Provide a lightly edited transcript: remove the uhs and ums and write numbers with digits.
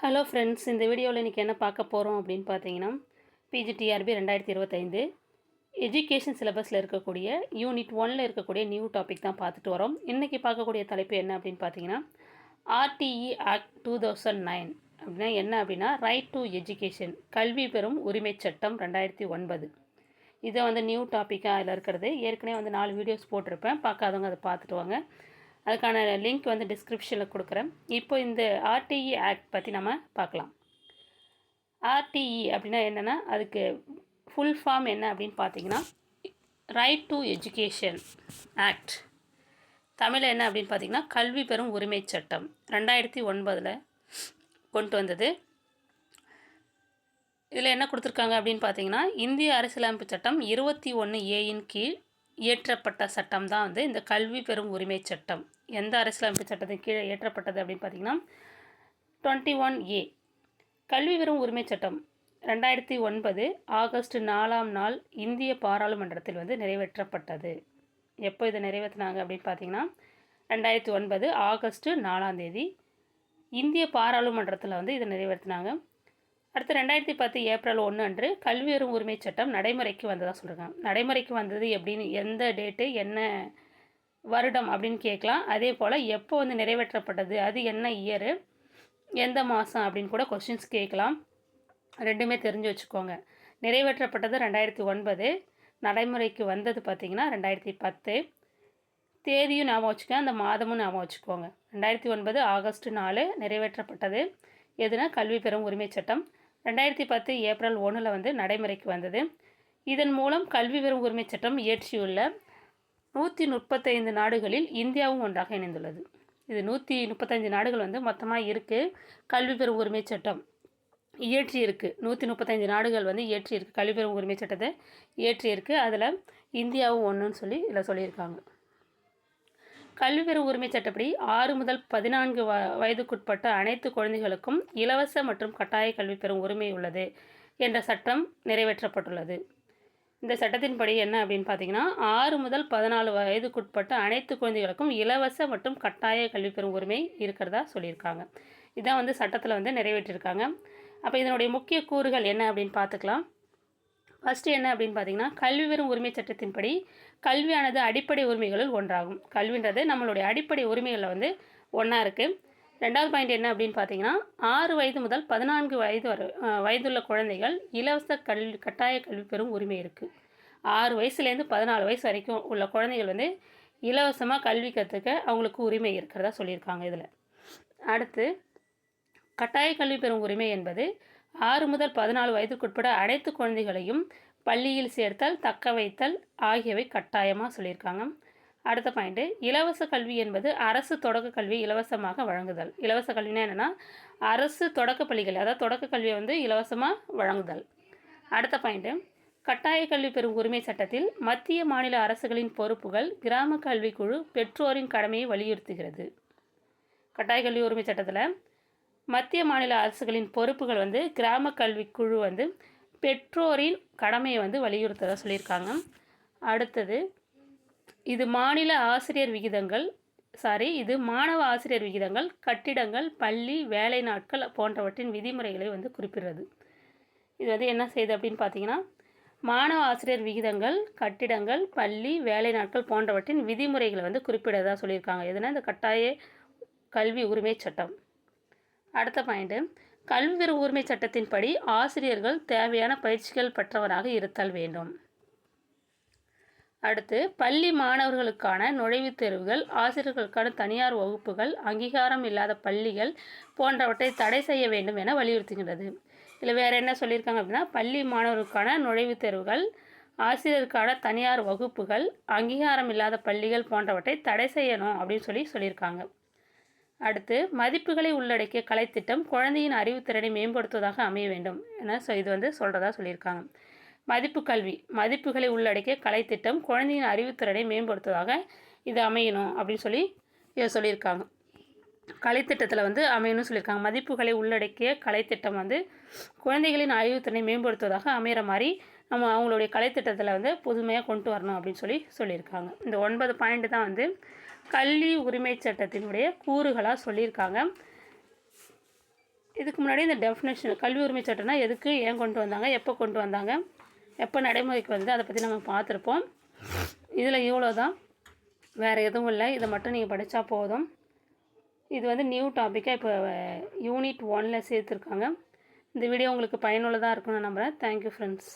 Hello friends, இந்த வீடியோவில் இன்றைக்கி என்ன பார்க்க போகிறோம் அப்படின்னு பார்த்தீங்கன்னா, பிஜிடிஆர்பி 2025 எஜுகேஷன் சிலபஸில் இருக்கக்கூடிய யூனிட் 1ல் இருக்கக்கூடிய நியூ டாபிக் தான் பார்த்துட்டு வரோம். இன்றைக்கி பார்க்கக்கூடிய தலைப்பு என்ன அப்படின்னு பார்த்தீங்கன்னா, ஆர்டிஇ ஆக்ட் 2009 அப்படின்னா என்ன அப்படின்னா, ரைட் டு எஜுகேஷன் கல்வி பெறும் உரிமை சட்டம் 2009. இதை வந்து நியூ டாப்பிக்காக அதில் இருக்கிறது. ஏற்கனவே வந்து 4 வீடியோஸ் போட்டிருப்பேன், பார்க்காதவங்க அதை பார்த்துட்டு வாங்க. அதுக்கான லிங்க் வந்து டிஸ்கிரிப்ஷனில் கொடுக்குறேன். இப்போ இந்த ஆர்டிஇ ஆக்ட் பற்றி நம்ம பார்க்கலாம். ஆர்டிஇ அப்படின்னா என்னென்னா, அதுக்கு ஃபுல் ஃபார்ம் என்ன அப்படின்னு பார்த்தீங்கன்னா, ரைட் டு எஜுகேஷன் ஆக்ட். தமிழில் என்ன அப்படின்னு பார்த்தீங்கன்னா, கல்வி பெறும் உரிமை சட்டம் 2009 கொண்டு வந்தது. இதில் என்ன கொடுத்துருக்காங்க அப்படின்னு பார்த்தீங்கன்னா, இந்திய அரசியலமைப்பு சட்டம் 21A கீழ் இயற்றப்பட்ட சட்டம் தான் வந்து இந்த கல்வி பெறும் உரிமை சட்டம். எந்த அரசியலமைப்பு சட்டத்தின் கீழே இயற்றப்பட்டது அப்படின்னு பார்த்தீங்கன்னா, 21A கல்வி பெறும் உரிமை சட்டம் 2009 ஆகஸ்ட் 4ஆம் நாள் இந்திய பாராளுமன்றத்தில் வந்து நிறைவேற்றப்பட்டது. எப்போ இதை நிறைவேற்றினாங்க அப்படின்னு பார்த்தீங்கன்னா, 2009 ஆகஸ்ட் 4ஆம் தேதி இந்திய பாராளுமன்றத்தில் வந்து இதை நிறைவேற்றினாங்க. அடுத்து 2010 ஏப்ரல் 1 அன்று கல்வி பெறும் உரிமை சட்டம் நடைமுறைக்கு வந்ததாக சொல்கிறாங்க. நடைமுறைக்கு வந்தது எப்படின்னு, எந்த டேட்டு என்ன வருடம் அப்படின்னு கேட்கலாம். அதே போல் எப்போ வந்து நிறைவேற்றப்பட்டது, அது என்ன இயரு, எந்த மாதம் அப்படின்னு கூட கொஸ்டின்ஸ் கேட்கலாம். ரெண்டுமே தெரிஞ்சு வச்சுக்கோங்க. நிறைவேற்றப்பட்டது 2009, நடைமுறைக்கு வந்தது பார்த்திங்கன்னா 2010. தேதியும் ஞாபகம் வச்சுக்கோங்க, அந்த மாதமும் ஞாபகம் வச்சுக்கோங்க. 2009 ஆகஸ்ட் 4 நிறைவேற்றப்பட்டது. எதுனா கல்வி பெறும் உரிமை சட்டம். 2010 ஏப்ரல் 1 வந்து நடைமுறைக்கு வந்தது. இதன் மூலம் கல்வி பெறும் உரிமை சட்டம் இயற்றியுள்ள 135 நாடுகளில் இந்தியாவும் ஒன்றாக இணைந்துள்ளது. இது 135 நாடுகள் வந்து மொத்தமாக இருக்குது. கல்வி பெறும் உரிமை சட்டம் இயற்றி இருக்குது. 135 நாடுகள் வந்து இயற்றி இருக்குது. கல்வி பெறும் உரிமை சட்டத்தை இயற்றி இருக்குது. அதில் இந்தியாவும் ஒன்றுன்னு சொல்லி இதில் சொல்லியிருக்காங்க. கல்வி பெறும் உரிமை சட்டப்படி 6 முதல் 14 வயதுக்குட்பட்ட அனைத்து குழந்தைகளுக்கும் இலவச மற்றும் கட்டாய கல்வி பெறும் உரிமை உள்ளது என்ற சட்டம் நிறைவேற்றப்பட்டுள்ளது. இந்த சட்டத்தின்படி என்ன அப்படின்னு பார்த்தீங்கன்னா, 6 முதல் 14 வயதுக்குட்பட்ட அனைத்து குழந்தைகளுக்கும் இலவச மற்றும் கட்டாய கல்வி பெறும் உரிமை இருக்கிறதா சொல்லியிருக்காங்க. இதான் வந்து சட்டத்தில் வந்து நிறைவேற்றியிருக்காங்க. அப்போ இதனுடைய முக்கிய கூறுகள் என்ன அப்படின்னு பார்த்துக்கலாம். ஃபஸ்ட்டு என்ன அப்படின்னு பார்த்தீங்கன்னா, கல்வி பெறும் உரிமை சட்டத்தின்படி கல்வியானது அடிப்படை உரிமைகளில் ஒன்றாகும். கல்வின்றது நம்மளுடைய அடிப்படை உரிமைகளில் வந்து ஒன்றா இருக்குது. ரெண்டாவது பாயிண்ட் என்ன அப்படின்னு பார்த்தீங்கன்னா, 6 வயது முதல் 14 வயது வயதுள்ள குழந்தைகள் இலவச கட்டாய கல்வி பெறும் உரிமை இருக்குது. 6 வயசுலேருந்து 14 வயசு வரைக்கும் உள்ள குழந்தைகள் வந்து இலவசமாக கல்வி கற்றுக்க அவங்களுக்கு உரிமை இருக்கிறதா சொல்லியிருக்காங்க. இதில் அடுத்து கட்டாய கல்வி பெறும் உரிமை என்பது 6 முதல் 14 வயதுக்குட்பட அனைத்து குழந்தைகளையும் பள்ளியில் சேர்த்தல், தக்க வைத்தல் ஆகியவை கட்டாயமாக சொல்லியிருக்காங்க. அடுத்த பாயிண்ட்டு, இலவச கல்வி என்பது அரசு தொடக்க கல்வி இலவசமாக வழங்குதல். இலவச கல்வினா என்னென்னா, அரசு தொடக்க பள்ளிகள், அதாவது தொடக்க கல்வியை வந்து இலவசமாக வழங்குதல். அடுத்த பாயிண்ட்டு, கட்டாய கல்வி பெறும் உரிமை சட்டத்தில் மத்திய மாநில அரசுகளின் பொறுப்புகள் கிராம கல்விக்குழு பெற்றோரின் கடமையை வலியுறுத்துகிறது. கட்டாய கல்வி உரிமை சட்டத்தில் மத்திய மாநில அரசுகளின் பொறுப்புகள் வந்து கிராம கல்விக்குழு வந்து பெற்றோரின் கடமையை வந்து வலியுறுத்ததாக சொல்லியிருக்காங்க. அடுத்தது, இது மாநில ஆசிரியர் விகிதங்கள் இது மாணவ ஆசிரியர் விகிதங்கள், கட்டிடங்கள், பள்ளி, வேலை நாட்கள் போன்றவற்றின் விதிமுறைகளை வந்து குறிப்பிடுறது. இது வந்து என்ன செய்யுது அப்படின்னு பார்த்தீங்கன்னா, மாணவ ஆசிரியர் விகிதங்கள், கட்டிடங்கள், பள்ளி, வேலை நாட்கள் போன்றவற்றின் விதிமுறைகளை வந்து குறிப்பிடுறதா சொல்லியிருக்காங்க. எதுனா இந்த கட்டாய கல்வி உரிமை சட்டம். அடுத்த பாயிண்ட்டு, கல்வி பெறும் உரிமை சட்டத்தின்படி ஆசிரியர்கள் தேவையான பயிற்சிகள் பெற்றவராக இருத்தல் வேண்டும். அடுத்து, பள்ளி மாணவர்களுக்கான நுழைவுத் தேர்வுகள், ஆசிரியர்களுக்கான தனியார் வகுப்புகள், அங்கீகாரம் இல்லாத பள்ளிகள் போன்றவற்றை தடை செய்ய வேண்டும் என வலியுறுத்துகின்றது. இதில் வேறு என்ன சொல்லியிருக்காங்க அப்படின்னா, பள்ளி மாணவர்களுக்கான நுழைவுத் தேர்வுகள், ஆசிரியருக்கான தனியார் வகுப்புகள், அங்கீகாரம் இல்லாத பள்ளிகள் போன்றவற்றை தடை செய்யணும் அப்படின்னு சொல்லியிருக்காங்க. அடுத்து, மதிப்புகளை உள்ளடக்கிய கலைத்திட்டம் குழந்தையின் அறிவுத்திறனை மேம்படுத்துவதாக அமைய வேண்டும் என இது வந்து சொல்கிறதா சொல்லியிருக்காங்க. மதிப்புகளை உள்ளடக்கிய கலைத்திட்டம் குழந்தையின் அறிவுத்திறனை மேம்படுத்துவதாக இது அமையணும் அப்படின்னு இதை சொல்லியிருக்காங்க. கலைத்திட்டத்தில் வந்து அமையணும்னு சொல்லியிருக்காங்க. மதிப்புகளை உள்ளடக்கிய கலைத்திட்டம் வந்து குழந்தைகளின் அறிவுத்திறனை மேம்படுத்துவதாக அமைகிற மாதிரி நம்ம அவங்களுடைய கலைத்திட்டத்தில் வந்து புதுமையாக கொண்டு வரணும் அப்படின்னு சொல்லியிருக்காங்க. இந்த 9 பாயிண்ட் தான் வந்து கல்வி உரிமை சட்டத்தினுடைய கூறுகளாக சொல்லியிருக்காங்க. இதுக்கு முன்னாடி இந்த டெஃபினேஷன் கல்வி உரிமை சட்டம்னா எதுக்கு, ஏன் கொண்டு வந்தாங்க, எப்போ கொண்டு வந்தாங்க, எப்போ நடைமுறைக்கு வந்து அதை பற்றி நம்ம பார்த்துருப்போம். இதில் இவ்வளோ தான், வேறு எதுவும் இல்லை. இதை மட்டும் நீங்கள் படித்தா போதும். இது வந்து நியூ டாப்பிக்காக இப்போ யூனிட் 1ல் சேர்த்துருக்காங்க. இந்த வீடியோ உங்களுக்கு பயனுள்ளதாக இருக்கும்னு நம்புகிறேன். Thank you friends.